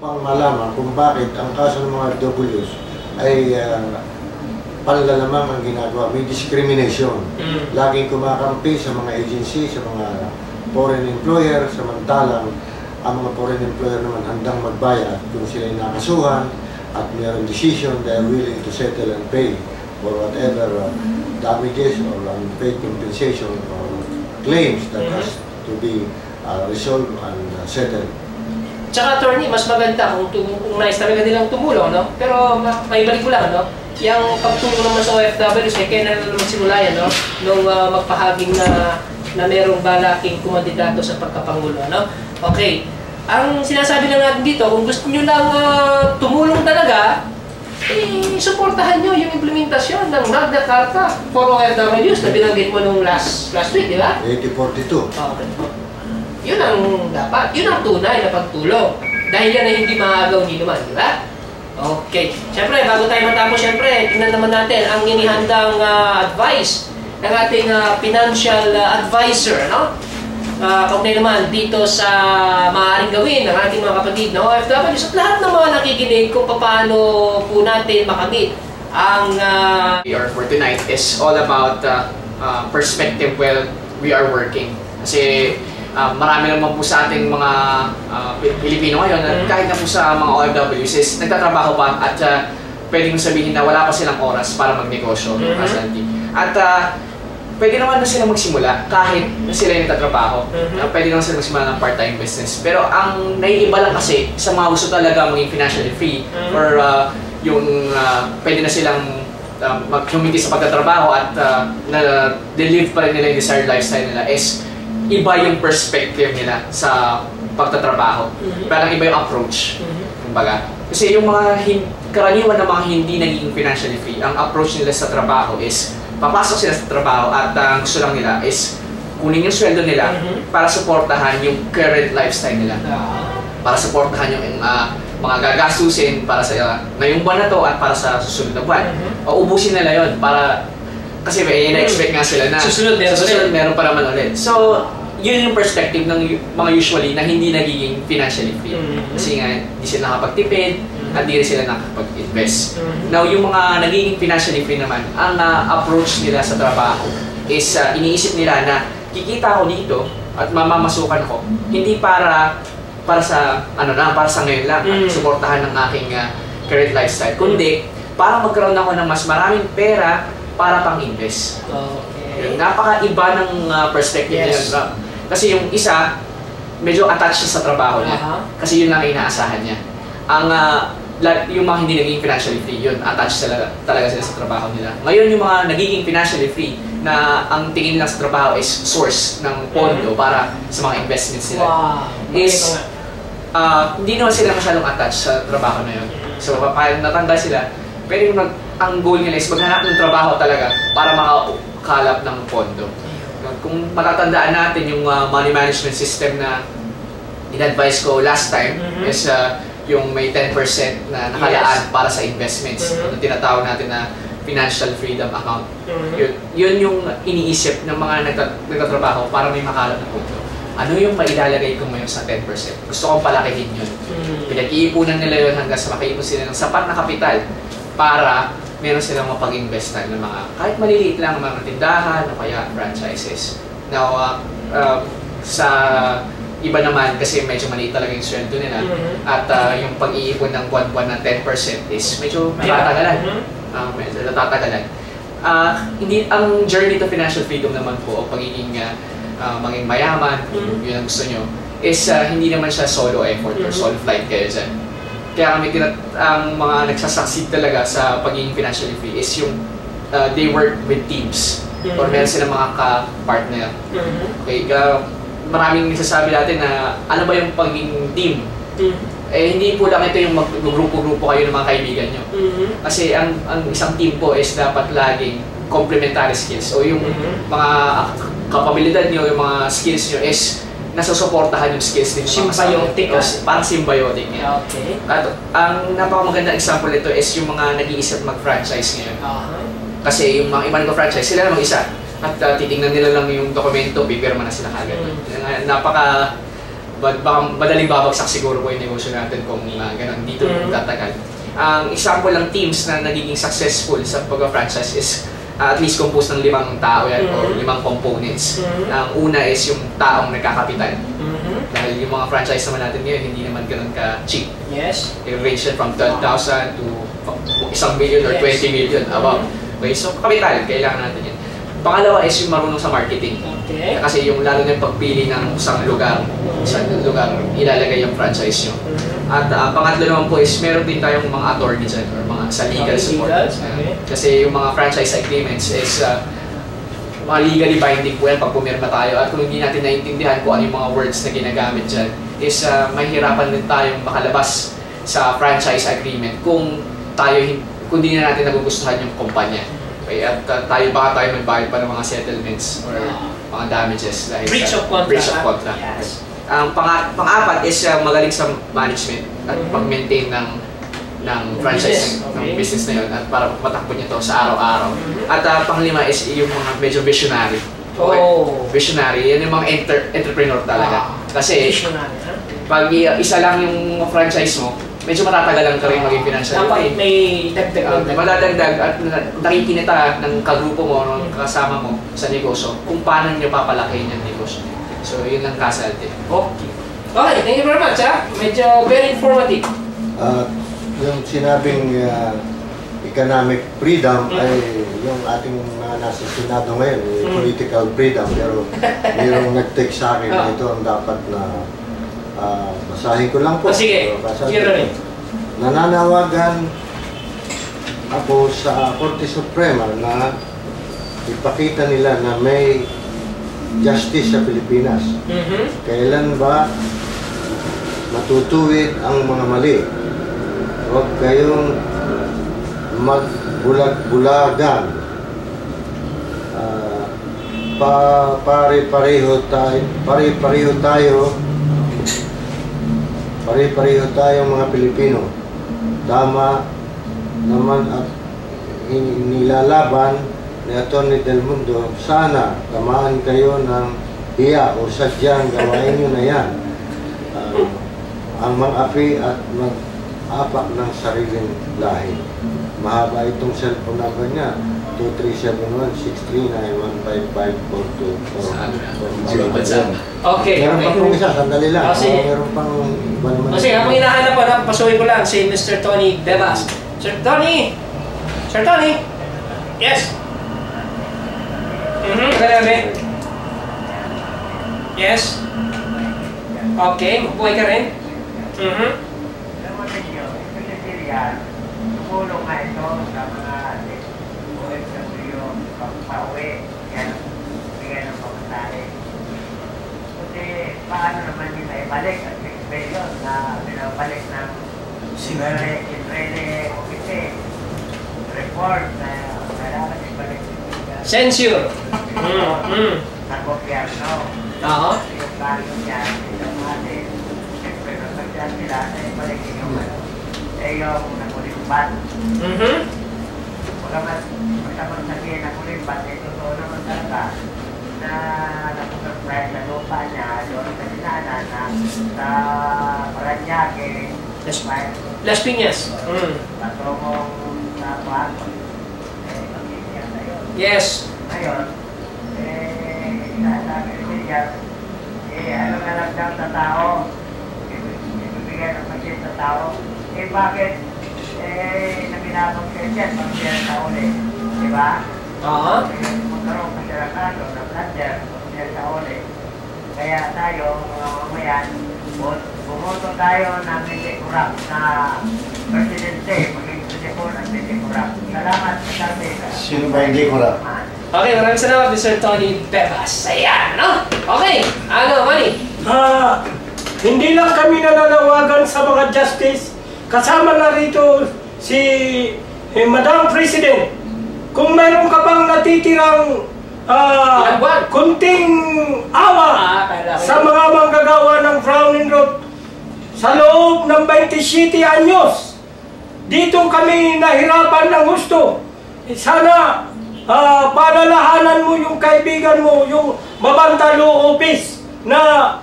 Upang malaman kung bakit ang kaso ng mga Ws ay panlalamang ang ginagawa. May discrimination. Laging kumakampi sa mga agency, sa mga foreign employer, samantalang ang mga foreign employer naman handang magbayad kung sila ay nakasuhan at mayroong decision, they are willing to settle and pay for whatever damages or unpaid compensation or claims that has to be resolved and settled. Tsaka attorney, mas maganda kung nais talaga nilang tumulong, no? Pero may balik ko lang, no? Yung pagtulong naman sa OFWs, kaya na naman simula yan, no? Nung magpahaging na merong balaking kumandidato sa pagkapangulo, no? Okay. Ang sinasabi lang natin dito, kung gusto nyo lang tumulong talaga, suportahan nyo yung implementasyon ng Magna Carta for OFWs na binanggit mo nung last week, di ba? 8042. Okay. Yun ang dapat. Yun ang tunay na pagtulong. Dahil yan ay hindi maagaw ni naman, di ba? Okay. Siyempre, bago tayo matapos, siyempre, tingnan naman natin ang inihandang advice ng ating financial advisor, no? Kaugnay naman dito sa maaaring gawin ng ating mga kapatid na OFWs at lahat ng mga nakikinig kung paano po natin makamit ang for tonight is all about perspective while we are working. Kasi marami naman po sa ating mga Pilipino ngayon at kahit na po sa mga OFWs is nagtatrabaho pa at pwedeng sabihin na wala pa silang oras para magnegosyo. At pwede naman na sila magsimula kahit na sila yung nagtatrabaho. Pwede naman sila magsimula ng part-time business. Pero ang naiiba lang kasi sa mga gusto talaga maging financially free or yung pwede na silang mag-humiti sa pagtatrabaho at na-live pa rin nila yung desired lifestyle nila is iba yung perspective nila sa pagtatrabaho. Parang iba yung approach. Kumbaga. Kasi yung mga karaniwan na mga hindi naging financially free, ang approach nila sa trabaho is papasok sila sa trabaho at ang gusto lang nila is kunin yung sweldo nila para suportahan yung current lifestyle nila. Para suportahan yung mga gagastusin para sa ngayong buwan na to at para sa susunod na buwan. Ubusin nila yon para kasi may na-expect nga sila na susunod meron pa naman ulit. So, yun yung perspective ng mga usually na hindi nagiging financially free. Kasi nga, hindi sila nakapagtipid at hindi rin sila nakapag-invest. Now, yung mga nagiging financially free naman, ang approach nila sa trabaho is iniisip nila na kikita ako dito at mamamasukan ko. Hindi para sa para sa ngayon lang at suportahan ng aking current lifestyle. Kundi, para magkaroon ako ng mas maraming pera para pang-invest. Okay. Napaka-iba ng perspective niya. Kasi yung isa, medyo attached siya sa trabaho niya. Kasi yun lang inaasahan niya. Yung mga hindi naging financially free, yun, attached talaga sila sa trabaho nila. Ngayon yung mga nagiging financially free, na ang tingin nila sa trabaho is source ng pondo para sa mga investments nila. Is, hindi naman sila masyadong attached sa trabaho na yun. So, kapag natanggal sila, pero ang goal nila is maghanap ng trabaho talaga para makakalap ng pondo. Kung matatandaan natin yung money management system na in-advise ko last time is yung may 10% na nakalaan para sa investments na tinatawag natin na financial freedom account. Yun yung iniisip ng mga nagtatrabaho para may makalap na pondo. Ano yung mailalagay ko ngayon sa 10%? Gusto kong palakihin yun. Pinag-iipunan nila yun hanggang sa makaipon sila ng sapat na kapital para meron silang mapag-investan ng mga kahit maliliit lang mga tindahan o kaya franchises. Now, sa iba naman kasi medyo maliit talaga yung sweldo nila at yung pag-iipon ng buwan-buwan ng 10% is medyo natatagalan. Medyo natatagalan. Hindi ang journey to financial freedom naman po o pagiging maging mayaman, yun ang gusto nyo, is hindi naman siya solo effort or solo flight kayo dyan. Kaya kami ang mga nagsasucceed talaga sa pagiging financially free is yung they work with teams or meron silang mga ka-partner. Okay, maraming nagsasabi natin na ano ba yung pagiging team? Hindi po lang ito yung mag-grupo-grupo kayo ng mga kaibigan nyo. Kasi ang isang team po is dapat laging complementary skills o yung mga kapabilidad nyo, yung mga skills nyo is nasusuportahan yung skills din. Symbiotic. Parang symbiotic niya. Okay. At ang napakamagandang example nito is yung mga nag-iisip mag-franchise ngayon. Kasi yung mga iba nag-franchise, sila namang isa. At titingnan nila lang yung dokumento, pipirma na sila kagad. baka madaling babagsak siguro po yung negosyo natin kung ganun dito tatagal. Ang example ng teams na nagiging successful sa pag-franchise is at least composed ng 5 tao yan o 5 components. Ang una is yung taong nagkakapital. Dahil yung mga franchise naman natin ngayon, hindi naman ganun ka-cheap. Yes. It-range from 12,000 to 1 million or 20 million above. Okay, so kapital, kailangan natin yan. Pangalawa is yung marunong sa marketing. Okay. Kasi yung lalo na yung pagpili ng isang lugar ilalagay yung franchise nyo. At pangatlo naman po is meron din tayong mga attorney dyan or mga sa legal support. Okay. Kasi yung mga franchise agreements is mga legally binding po yan pag pumirma tayo. At kung hindi natin naiintindihan kung ano yung mga words na ginagamit dyan, is mahirapan din tayong makalabas sa franchise agreement kung hindi na natin nagugustuhan yung kumpanya. Okay, at baka tayo magbayad pa ng mga settlements or mga damages dahil breach of contract. Breach of contract. Yes. Ang pang-apat is magaling sa management at pag-maintain ng franchise ng business na yun at para matakbo niya to sa araw-araw. At pang-lima is yung mga medyo visionary. Okay? Visionary, yan yung mga entrepreneur talaga. Kasi pag isa lang yung franchise mo, medyo matatagalan ka rin maging financial. Dapat may dagdag. Madadagdag at nakikinita ng kagrupo mo, ng kasama mo sa negosyo, kung paano nyo papalakihin yung negosyo. So, yun ang kasalte. Okay. Okay, thank you very much, ha? Medyo very informative. Yung sinabing economic freedom ay yung ating nasa Senado ngayon, political freedom. Pero mayroong nag-take sa akin, ito ang dapat na basahin ko lang po. Sige, nananawagan ako sa Korte Suprema na ipakita nila na may justice sa Pilipinas. Kailan ba matutuwid ang mga mali? Huwag kayong magbulag-bulagan. Pare-pareho tayo mga Pilipino. Tama naman at nilalaban ni Atty. Del Mundo, sana tamaan kayo ng hiya o sadyang gawain nyo na yan. Ang mag-api at mag-apak ng sariling lahi. Mahaba itong cellphone number niya, 23715542. Okay. Meron pa pong isa, sandali lang. Meron pang iba naman. Kasi habang hinahanap pa, pasuhin ko lang si Mr. Tony Bebas. Sir Tony! Sir Tony! Yes! Grabe. Yes? Okay, mabuhay ka rin? Tumulong nga ito sa mga OFW pagpauwi, yan ang bigay ng pamasahe. Kasi paano naman nila ibalik at experience na pinabalik ng Israeli Office report na kailangan ibalik censure. Sa gobyerno. Yung kaso niya, yung atin, siyempre nasagyan sila na ibalik yung yung nakulimbat. Wala masamang sabihin nakulimbat, totoo naman talaga na nakusurprise na lupa niya doon sa Sinanan na sa Paranaque, Las Piñas. patungong sa Paco. Pag-iiyak na yun. Yes. Ngayon, sabi niya, ano na lang daw sa tao, ibibigay ng pasyent sa tao. Bakit nabinabang siya pag-siya sa uli? Diba? Magkaroon pa siya kado na blunder pag-siya sa uli. Kaya tayo, mga mamayan, bumoto tayo ng hindi corrupt na presidente, maging presidente at hindi corrupt. Salamat sa sabi. Sino ba hindi corrupt? Okay, maraming salamat, Mr. Tony Bebas. Ayan, no? Okay, Manny? Hindi lang kami nananawagan sa mga justice. Kasama na rito si Madam President. Kung mayroon ka bang natitirang kunting awa sa mga manggagawa ng Frowning Road sa loob ng 27 anyos, dito kami nahirapan ng gusto. Sana palalahanan mo yung kaibigan mo, yung Mabantalo Office na